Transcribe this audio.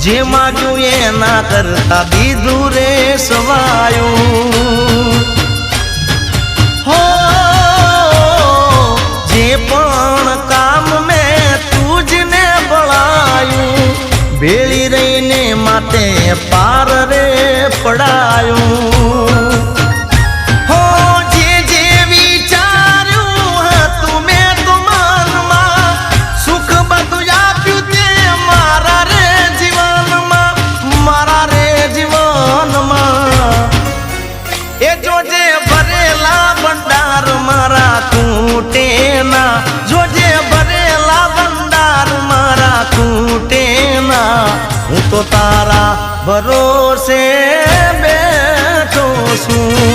જે માગ્યું એના કરતા દીધું રે સવાયું હો જે પણ કામ મેં તુજને બળાયું ભેળી રહીને માતે પાર રે પડાયું હો જે જે વિચાર્યું હતું મેં તો મનમાં સુખ બધું આપ્યું તે મારા રે જીવનમાં એ જોજે ભરેલા ભંડાર મારા ખૂટે ના જોજે ભરેલા ભંડાર મારા ખૂટે ના હું તો તારા ભરોસે બેઠો છું